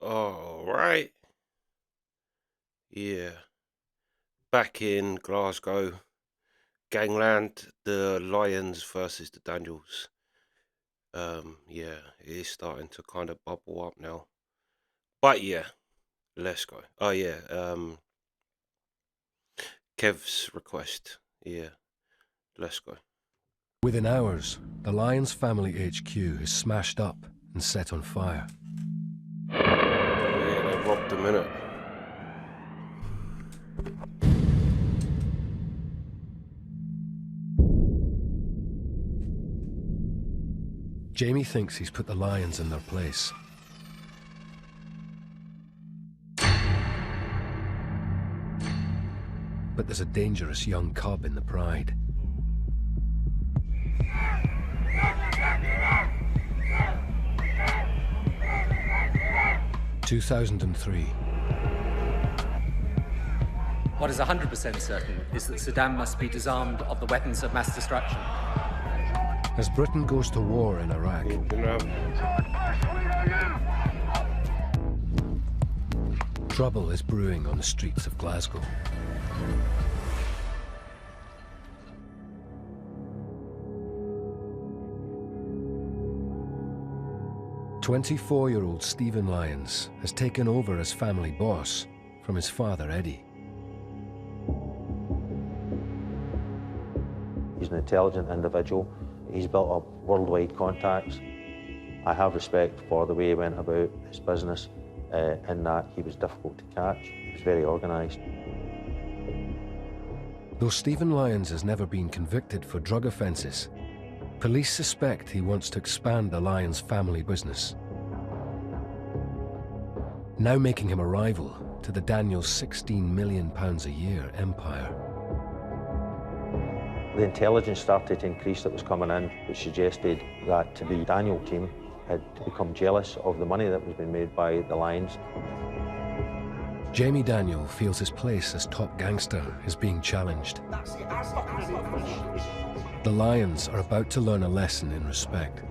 All right. Yeah. Back in Glasgow, gangland, the Lyons versus the Daniels. Yeah, it is starting to kind of bubble up now. But yeah, let's go. Oh yeah, Kev's request. Yeah, let's go. Within hours, the Lyons family HQ is smashed up and set on fire. Yeah, they robbed a minute. Jamie thinks he's put the Lyons in their place. But there's a dangerous young cub in the Pride. – 2003. What is 100% certain is that Saddam must be disarmed of the weapons of mass destruction. As Britain goes to war in Iraq, trouble is brewing on the streets of Glasgow. "24-year-old Stephen Lyons has taken over as family boss from his father, Eddie. He's an intelligent individual. He's built up worldwide contacts. I have respect for the way he went about his business, in that he was difficult to catch. He was very organised. Though Stephen Lyons has never been convicted for drug offences, police suspect he wants to expand the Lyons family business, now making him a rival to the Daniels' £16 million a year empire. The intelligence started to increase that was coming in, which suggested that the Daniel team had become jealous of the money that was being made by the Lyons. Jamie Daniel feels his place as top gangster is being challenged. The Lyons are about to learn a lesson in respect.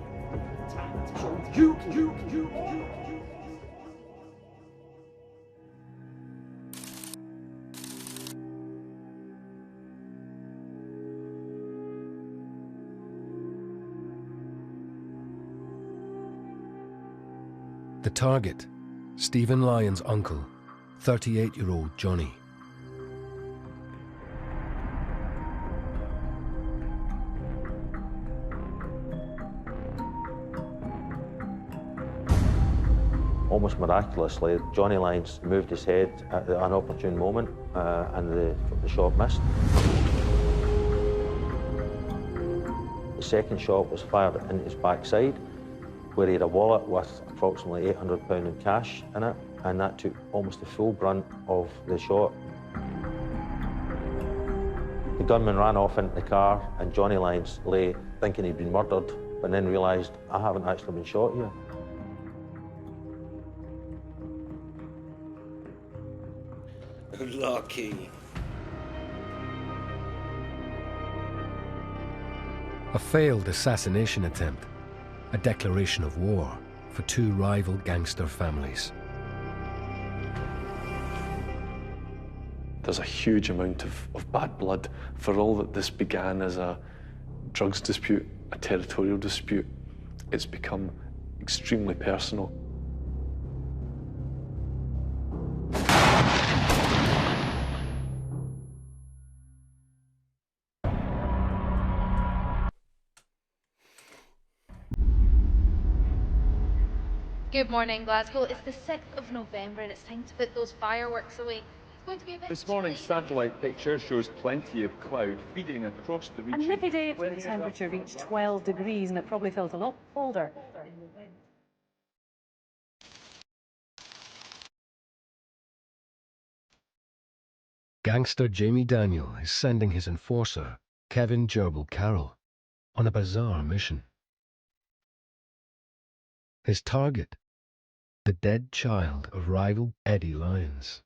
The target, Stephen Lyons' uncle, 38-year-old Johnny. Almost miraculously, Johnny Lyons moved his head at an opportune moment, and the shot missed. The second shot was fired into his backside, where he had a wallet with approximately £800 in cash in it, and that took almost the full brunt of the shot. The gunman ran off into the car, and Johnny Lyons lay thinking he'd been murdered, but then realised, I haven't actually been shot yet. Lucky. A failed assassination attempt, a declaration of war for two rival gangster families. There's a huge amount of bad blood for all that this began as a drugs dispute, a territorial dispute. It's become extremely personal. Good morning, Glasgow. It's the 6th of November and it's time to put those fireworks away. It's going to be a bit This morning's satellite picture shows plenty of cloud feeding across the region. A nippy day when the temperature reached 12 degrees and it probably felt a lot colder. Gangster Jamie Daniel is sending his enforcer, Kevin Gerbil Carroll, on a bizarre mission. His target, the dead child of rival Eddie Lyons.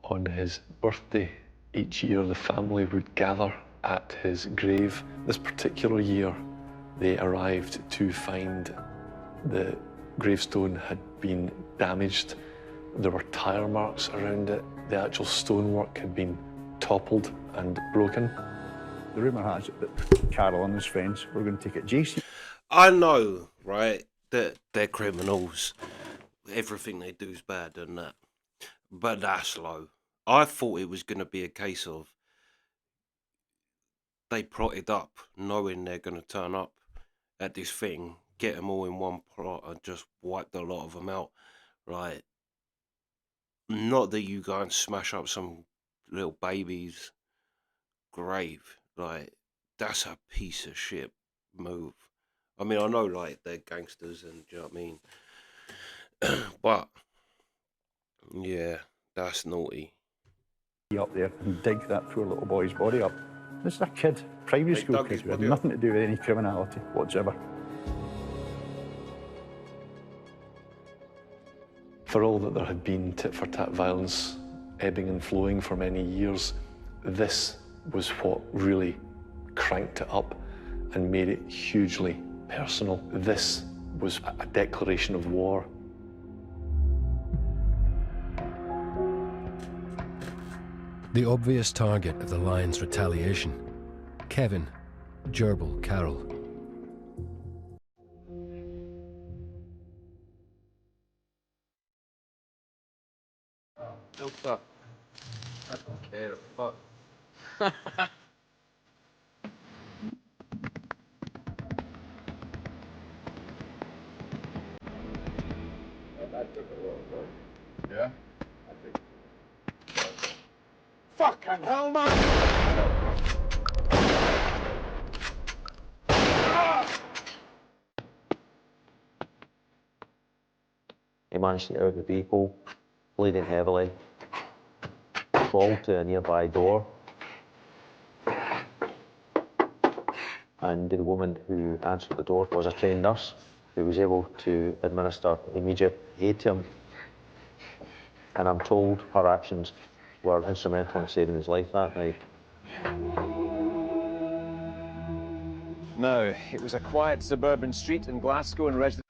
On his birthday, each year the family would gather at his grave. This particular year, they arrived to find The gravestone had been damaged. There were tyre marks around it. The actual stonework had been toppled and broken. The rumour has it that Carol and his friends were going to take it JC. I know, right, that they're criminals. Everything they do is bad and that. But that's low. I thought it was going to be a case of they plotted up, knowing they're going to turn up at this thing, get them all in one plot and just wipe a lot of them out. Right. Not that you go and smash up some little baby's grave. Like, that's a piece of shit move. I mean, I know, like, they're gangsters and, do you know what I mean? But, yeah, that's naughty. Up there and dig that poor little boy's body up. This is a kid, primary school kid, who had nothing to do with any criminality whatsoever. For all that there had been tit-for-tat violence ebbing and flowing for many years, this was what really cranked it up and made it hugely personal. This was a declaration of war. The obvious target of the Lyons retaliation, Kevin Gerbil Carroll. No fuck. I don't care a fuck. Yeah? Fucking hell, man! He managed to get out of the vehicle, bleeding heavily, crawled to a nearby door, and the woman who answered the door was a trained nurse who was able to administer immediate aid to him. And I'm told her actions were instrumental in saving his life that night. No, it was a quiet suburban street in Glasgow and residents.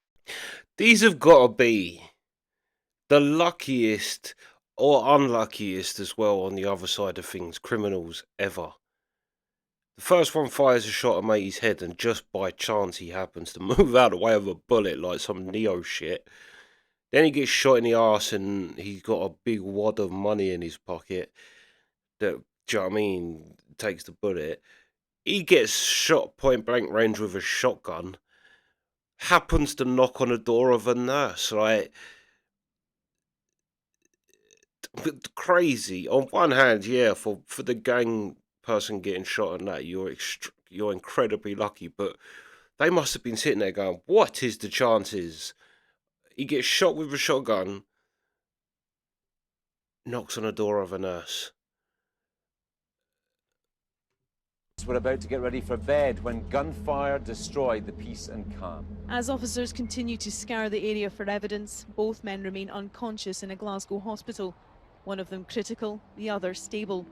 These have got to be the luckiest or unluckiest as well on the other side of things, criminals ever. The first one fires a shot at mate's head and just by chance he happens to move out of the way of a bullet like some Neo shit. Then he gets shot in the arse and he's got a big wad of money in his pocket that, do you know what I mean, takes the bullet. He gets shot point blank range with a shotgun. Happens to knock on the door of a nurse, right? Crazy. On one hand, yeah, for the gang person getting shot and that, you're incredibly lucky, but they must have been sitting there going, what is the chances? He gets shot with a shotgun, knocks on the door of a nurse. Were about to get ready for bed when gunfire destroyed the peace and calm. As officers continue to scour the area for evidence, both men remain unconscious in a Glasgow hospital. One of them critical, the other stable.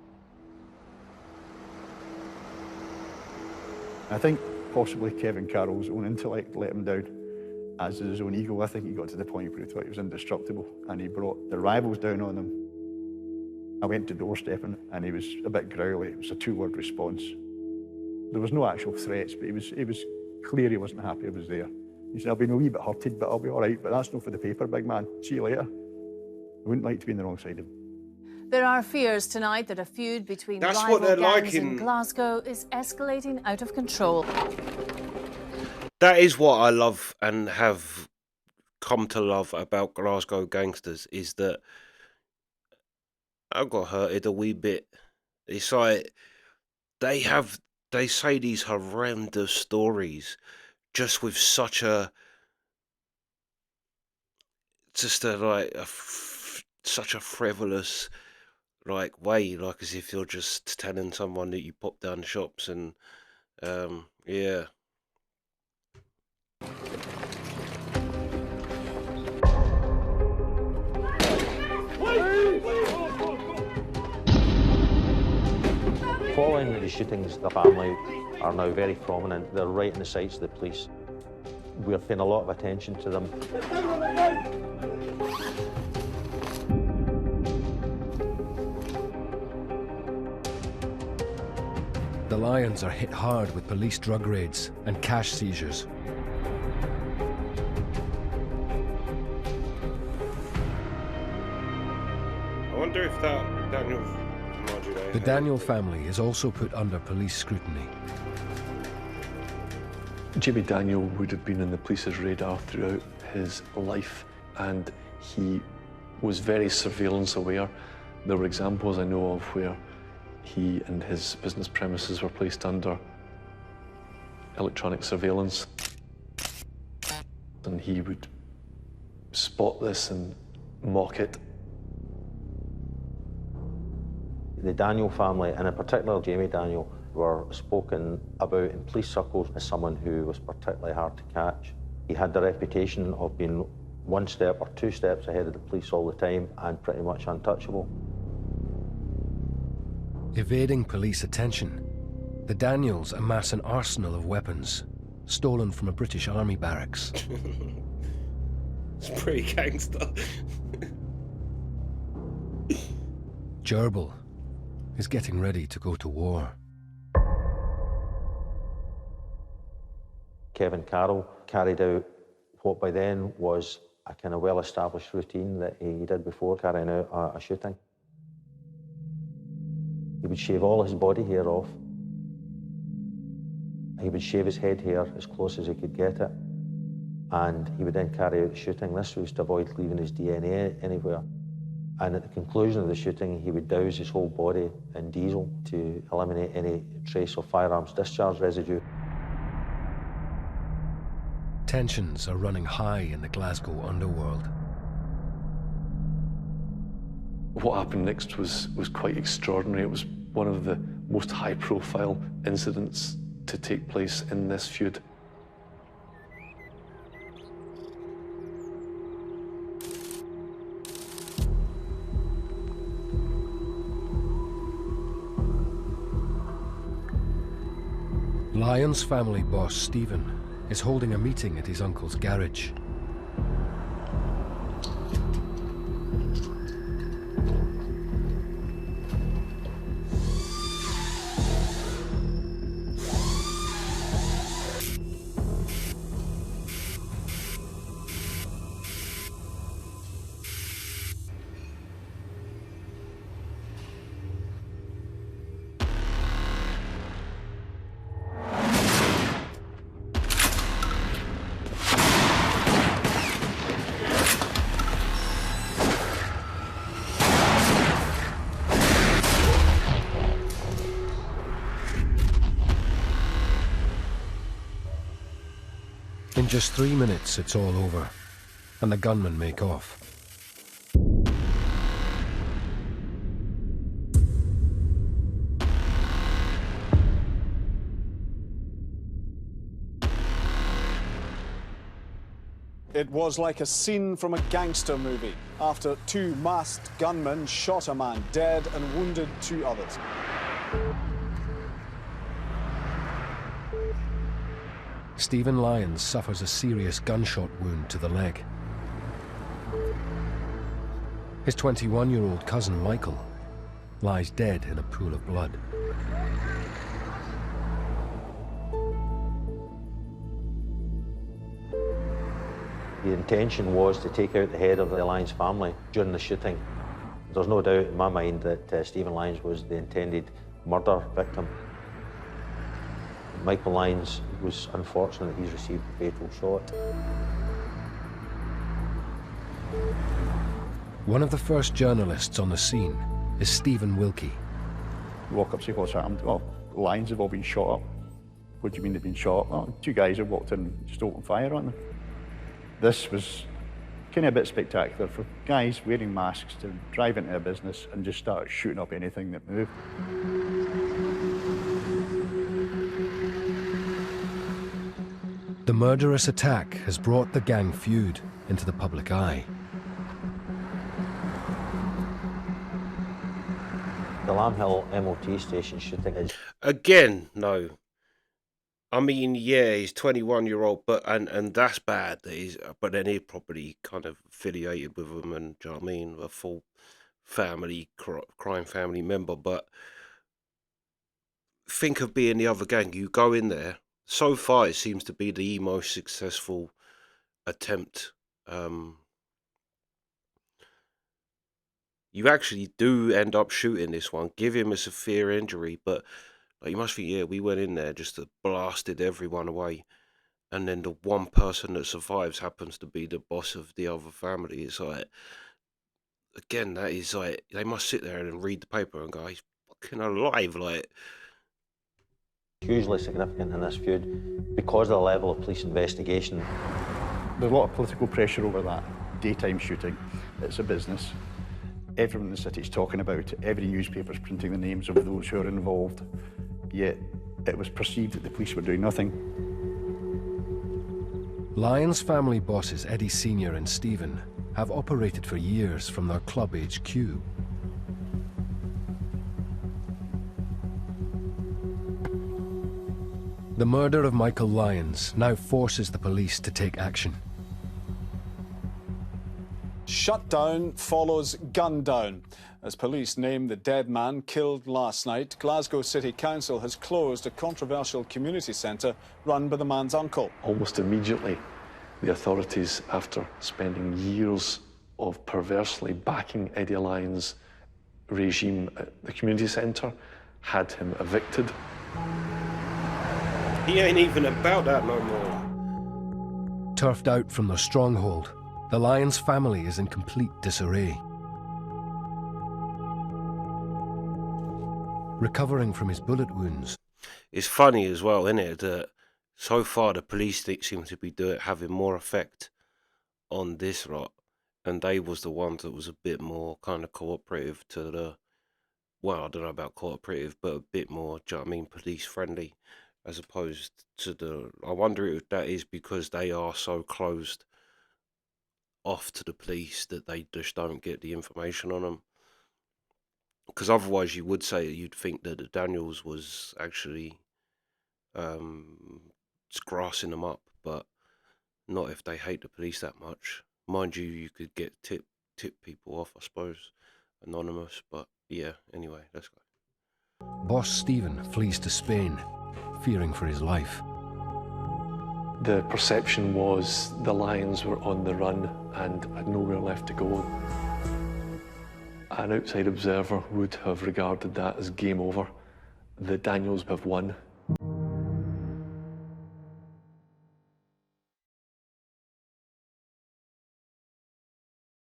I think possibly Kevin Carroll's own intellect let him down, as did his own ego. I think he got to the point where he thought he was indestructible and he brought the rivals down on him. I went to doorstepping and he was a bit growly. It was a two-word response. There was no actual threats, but it was clear he wasn't happy I was there. He said, I'll be a wee bit hurted, but I'll be all right, but that's not for the paper, big man. See you later. I wouldn't like to be on the wrong side of him. There are fears tonight that a feud between That's rival what they're gangs like in in Glasgow is escalating out of control. That is what I love and have come to love about Glasgow gangsters, is that I got hurted a wee bit. It's like they say these horrendous stories just with such a such a frivolous way, like as if you're just telling someone that you pop down the shops and yeah. Following the shootings, the family are now very prominent. They're right in the sights of the police. We're paying a lot of attention to them. The Lyons are hit hard with police drug raids and cash seizures. I wonder if that Daniel... The Daniel family is also put under police scrutiny. Jamie Daniel would have been on the police's radar throughout his life, and he was very surveillance aware. There were examples I know of where he and his business premises were placed under electronic surveillance, and he would spot this and mock it. The Daniel family, and in particular Jamie Daniel, were spoken about in police circles as someone who was particularly hard to catch. He had the reputation of being one step or two steps ahead of the police all the time and pretty much untouchable. Evading police attention, the Daniels amass an arsenal of weapons stolen from a British Army barracks. It's pretty gangster. Gerbil is getting ready to go to war. Kevin Carroll carried out what by then was a kind of well-established routine that he did before carrying out a shooting. He would shave all his body hair off. He would shave his head hair as close as he could get it. And he would then carry out the shooting. This was to avoid leaving his DNA anywhere. And at the conclusion of the shooting, he would douse his whole body in diesel to eliminate any trace of firearms discharge residue. Tensions are running high in the Glasgow underworld. What happened next was quite extraordinary. It was one of the most high-profile incidents to take place in this feud. Lyons family boss Stephen is holding a meeting at his uncle's garage. In just 3 minutes, it's all over, and the gunmen make off. It was like a scene from a gangster movie, after two masked gunmen shot a man dead and wounded two others. Stephen Lyons suffers a serious gunshot wound to the leg. His 21-year-old cousin Michael lies dead in a pool of blood. The intention was to take out the head of the Lyons family during the shooting. There's no doubt in my mind that Stephen Lyons was the intended murder victim. Michael Lyons was unfortunate that he's received a fatal shot. One of the first journalists on the scene is Stephen Wilkie. You walk up and say, what's happened? Well, Lyons have all been shot up. What do you mean they've been shot up? Oh, two guys have walked in and just opened fire on them. This was kind of a bit spectacular for guys wearing masks to drive into a business and just start shooting up anything that moved. The murderous attack has brought the gang feud into the public eye. The Lamb Hill MOT station shooting is... Again, no. I mean, yeah, he's 21-year-old, but and that's bad. That he's, but then he probably kind of affiliated with them, and do you know what I mean, a full family crime family member. But think of being the other gang. You go in there. So far, it seems to be the most successful attempt. You actually do end up shooting this one. Give him a severe injury, but like, you must think, yeah, we went in there just to blasted everyone away. And then the one person that survives happens to be the boss of the other family. It's like, again, that is like, they must sit there and read the paper and go, he's fucking alive. Like, Hugely significant in this feud because of the level of police investigation. There's a lot of political pressure over that daytime shooting. It's a business. Everyone in the city's talking about it. Every newspaper's printing the names of those who are involved. Yet it was perceived that the police were doing nothing. Lyons family bosses Eddie Sr. and Stephen have operated for years from their club HQ. The murder of Michael Lyons now forces the police to take action. Shutdown follows gun down. As police name the dead man killed last night, Glasgow City Council has closed a controversial community centre run by the man's uncle. Almost immediately, the authorities, after spending years of perversely backing Eddie Lyons' regime at the community centre, had him evicted. he ain't even about that no more. Turfed out from their stronghold, the Lyons family is in complete disarray. Recovering from his bullet wounds. It's funny as well, isn't it, that so far the police seem to be having more effect on this lot, and they was the ones that was a bit more kind of cooperative to the, well, I don't know about cooperative, but a bit more, do you know what I mean, police friendly, as opposed to the, I wonder if that is because they are so closed off to the police that they just don't get the information on them. Because otherwise you would say, you'd think that the Daniels was actually just grassing them up, but not if they hate the police that much. Mind you, you could get tip people off, I suppose, anonymous, but yeah, anyway, let's go. Boss Stephen flees to Spain, fearing for his life. The perception was the Lyons were on the run and had nowhere left to go. An outside observer would have regarded that as game over. The Daniels have won.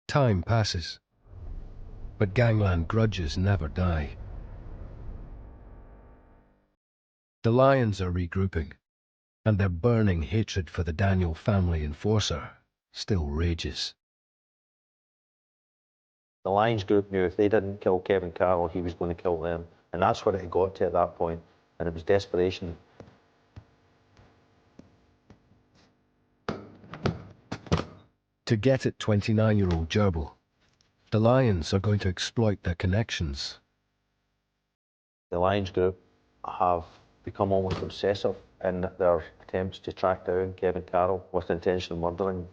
Time passes, but gangland grudges never die. The Lyons are regrouping, and their burning hatred for the Daniel family enforcer still rages. The Lyons group knew if they didn't kill Kevin Carroll, he was going to kill them. And that's what it got to at that point. And it was desperation. To get at 29-year-old Gerbil, the Lyons are going to exploit their connections. The Lyons group have become almost obsessive in their attempts to track down Kevin Carroll with the intention of murdering.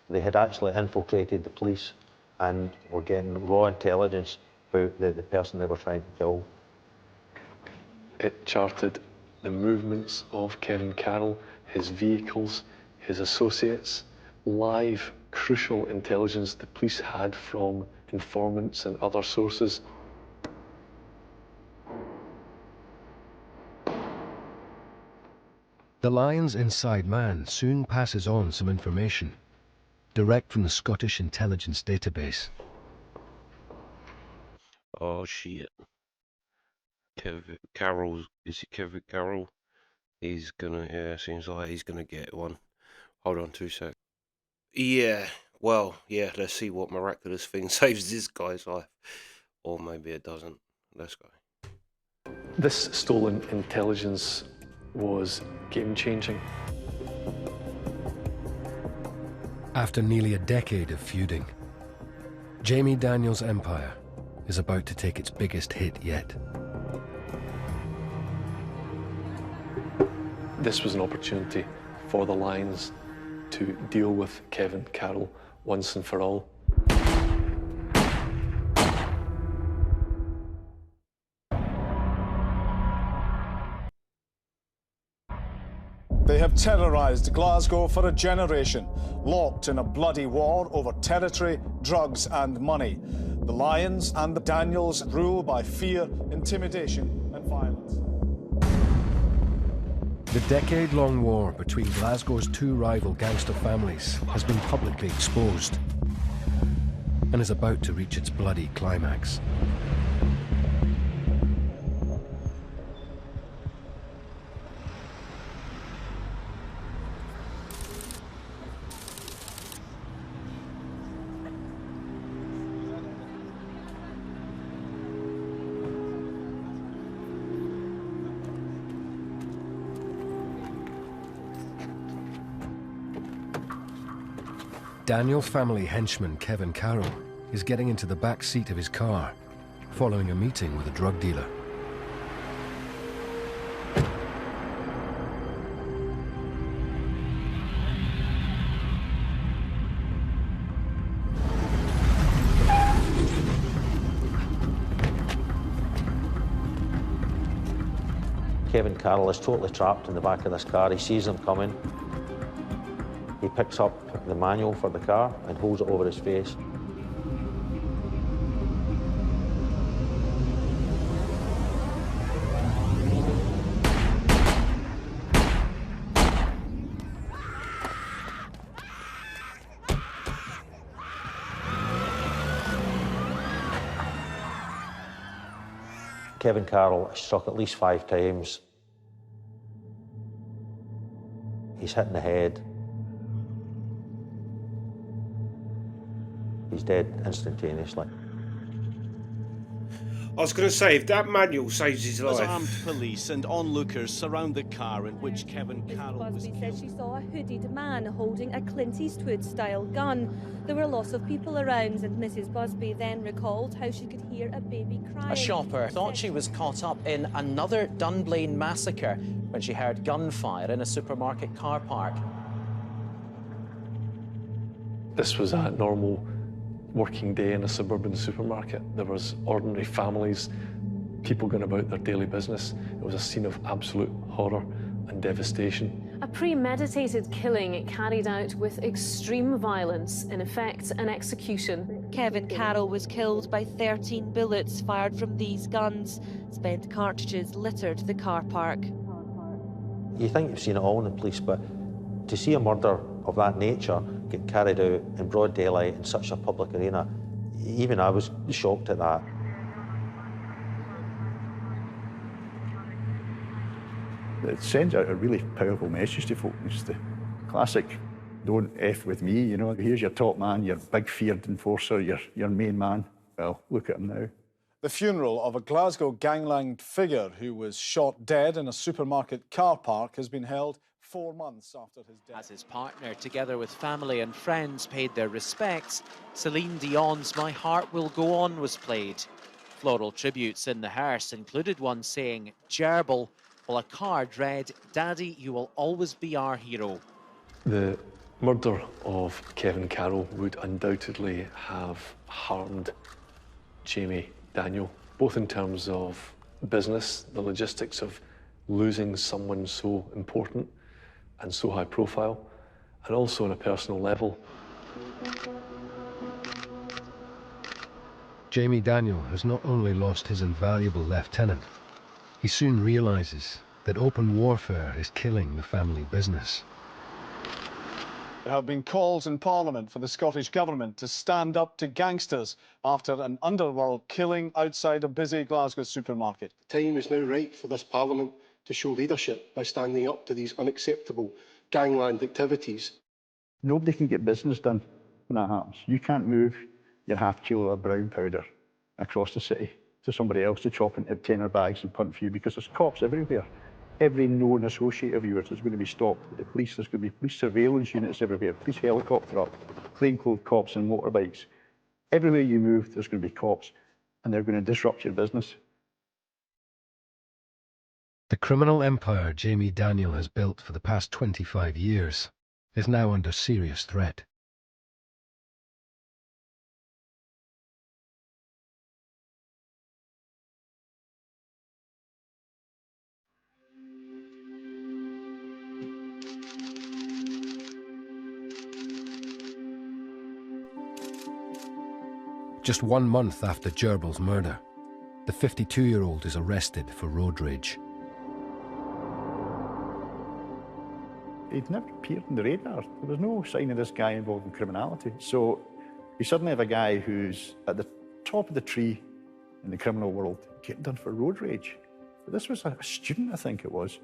They had actually infiltrated the police and were getting raw intelligence about the person they were trying to kill. It charted the movements of Kevin Carroll, his vehicles, his associates, live, crucial intelligence the police had from informants and other sources. The Lyons inside man soon passes on some information, direct from the Scottish intelligence database. Oh shit. Kevin Carroll, is it Kevin Carroll? He's gonna, yeah, seems like he's gonna get one. Hold on 2 seconds. Yeah, well, yeah, let's see what miraculous thing saves this guy's life. Or maybe it doesn't. Let's go. This stolen intelligence was game-changing. After nearly a decade of feuding, Jamie Daniels' empire is about to take its biggest hit yet. This was an opportunity for the Lyons to deal with Kevin Carroll once and for all. They have terrorised Glasgow for a generation, locked in a bloody war over territory, drugs and money. The Lyons and the Daniels rule by fear, intimidation and violence. The decade-long war between Glasgow's two rival gangster families has been publicly exposed and is about to reach its bloody climax. Daniel family henchman Kevin Carroll is getting into the back seat of his car following a meeting with a drug dealer. Kevin Carroll is totally trapped in the back of this car. He sees them coming. He picks up the manual for the car and holds it over his face. Kevin Carroll is struck at least 5 times. He's hit in the head. He's dead instantaneously. I was going to say, if that manual saves his As life. armed police and onlookers surround the car in which Kevin Carroll was Busby killed. said she saw a hooded man holding a Clint Eastwood-style gun. There were lots of people around, and Mrs. Busby then recalled how she could hear a baby crying. A shopper thought she was caught up in another Dunblane massacre when she heard gunfire in a supermarket car park. This was a normal working day in a suburban supermarket. There was ordinary families, people going about their daily business. It was a scene of absolute horror and devastation. A premeditated killing carried out with extreme violence, in effect an execution. Kevin Carroll was killed by 13 bullets fired from these guns. Spent cartridges littered the car park. You think you've seen it all in the police, but to see a murder of that nature get carried out in broad daylight in such a public arena, even I was shocked at that. It sends out a really powerful message to folk. It's the classic, don't F with me, you know. Here's your top man, your big feared enforcer, your main man. Well, look at him now. The funeral of a Glasgow gangland figure who was shot dead in a supermarket car park has been held 4 months after his death. As his partner, together with family and friends, paid their respects, Celine Dion's My Heart Will Go On was played. Floral tributes in the hearse included one saying, "Gerbil," while a card read, "Daddy, you will always be our hero." The murder of Kevin Carroll would undoubtedly have harmed Jamie Daniel, both in terms of business, the logistics of losing someone so important and so high profile, and also on a personal level. Jamie Daniel has not only lost his invaluable lieutenant, he soon realizes that open warfare is killing the family business. There have been calls in Parliament for the Scottish Government to stand up to gangsters after an underworld killing outside a busy Glasgow supermarket. The time is now right for this Parliament to show leadership by standing up to these unacceptable gangland activities. Nobody can get business done when that happens. You can't move your half kilo of brown powder across the city to somebody else to chop into tenner bags and punt for you, because there's cops everywhere. Every known associate of yours is going to be stopped. The police, there's going to be police surveillance units everywhere, police helicopter up, plainclothes cops and motorbikes. Everywhere you move, there's going to be cops, and they're going to disrupt your business. The criminal empire Jamie Daniel has built for the past 25 years is now under serious threat. Just 1 month after Gerbil's murder, the 52-year-old is arrested for road rage. He'd never appeared on the radar. There was no sign of this guy involved in criminality. So you suddenly have a guy who's at the top of the tree in the criminal world getting done for road rage. But this was a student, I think it was,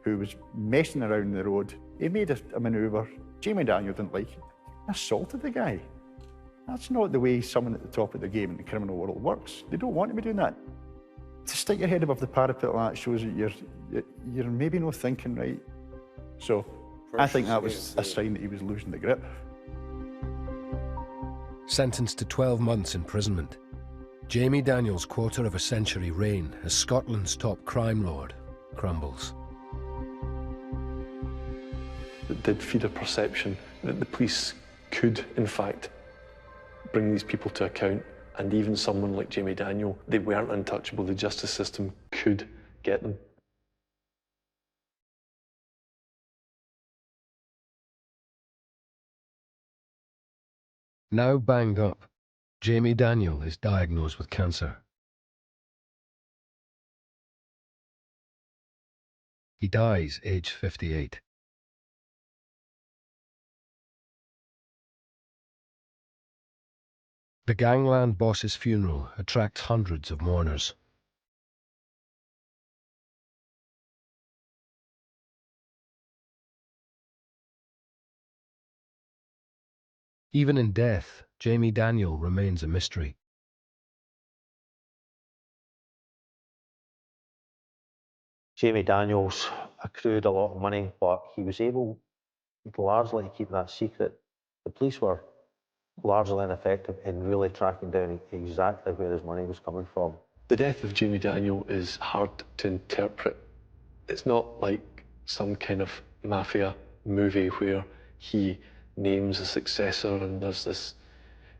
who was messing around the road. He made a manoeuvre. Jamie Daniel didn't like it. He assaulted the guy. That's not the way someone at the top of the game in the criminal world works. They don't want to be doing that. To stick your head above the parapet like that shows that you're maybe not thinking right. So I think that was a sign that he was losing the grip. Sentenced to 12 months imprisonment, Jamie Daniel's quarter-of-a-century reign as Scotland's top crime lord crumbles. It did feed a perception that the police could, in fact, bring these people to account, and even someone like Jamie Daniel, they weren't untouchable. The justice system could get them. Now banged up, Jamie Daniel is diagnosed with cancer. He dies aged 58. The gangland boss's funeral attracts hundreds of mourners. Even in death, Jamie Daniel remains a mystery. Jamie Daniels accrued a lot of money, but he was able largely to keep that secret. The police were largely ineffective in really tracking down exactly where his money was coming from. The death of Jamie Daniel is hard to interpret. It's not like some kind of mafia movie where he names a successor and there's this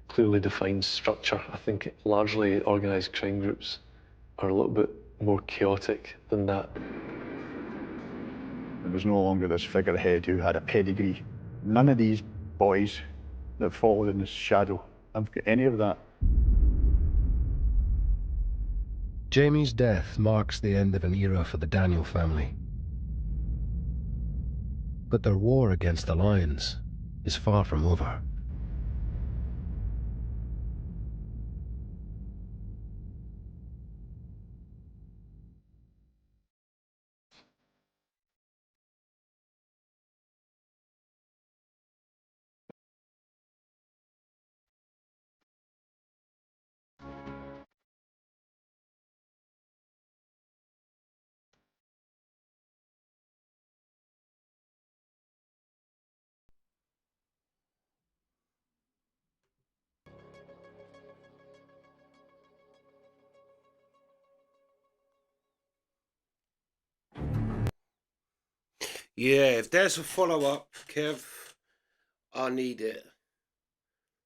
clearly defined structure. I think largely organised crime groups are a little bit more chaotic than that. There was no longer this figurehead who had a pedigree. None of these boys that followed in his shadow have got any of that. Jamie's death marks the end of an era for the Daniel family. But their war against the Lyons is far from over. Yeah, if there's a follow-up, Kev, I need it.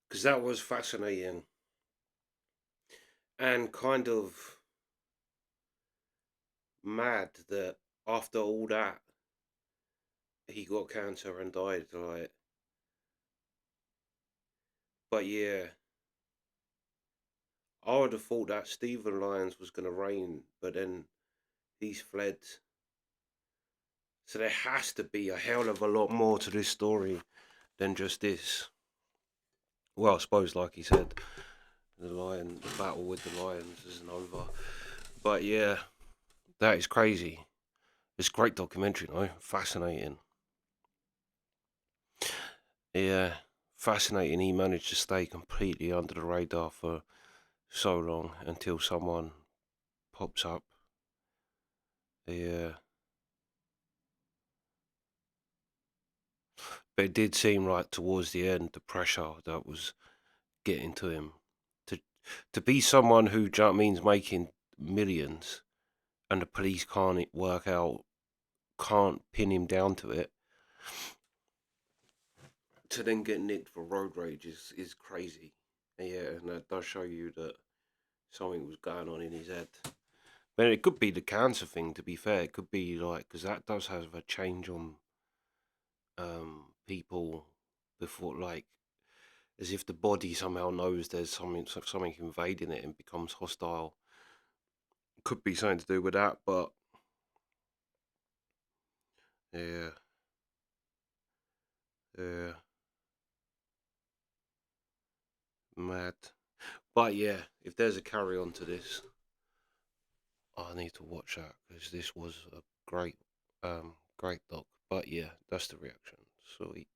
Because that was fascinating. And kind of mad that after all that, he got cancer and died, like. But yeah, I would have thought that Stephen Lyons was going to reign, but then he's fled. So there has to be a hell of a lot more to this story than just this. Well, I suppose, like he said, the battle with the Lions isn't over. But yeah, that is crazy. It's a great documentary, though. Fascinating. Yeah, fascinating. He managed to stay completely under the radar for so long until someone pops up. Yeah. But it did seem like towards the end, the pressure that was getting to him to be someone who, do you know what I mean, is making millions and the police can't pin him down to it, to then get nicked for road rage is crazy. Yeah, and that does show you that something was going on in his head. But it could be the cancer thing, to be fair. It could be like, because that does have a change on people before, like, as if the body somehow knows there's something invading it and becomes hostile. Could be something to do with that, but yeah, yeah, mad. But yeah, if there's a carry on to this, I need to watch that because this was a great doc. But yeah, that's the reaction. Sweet.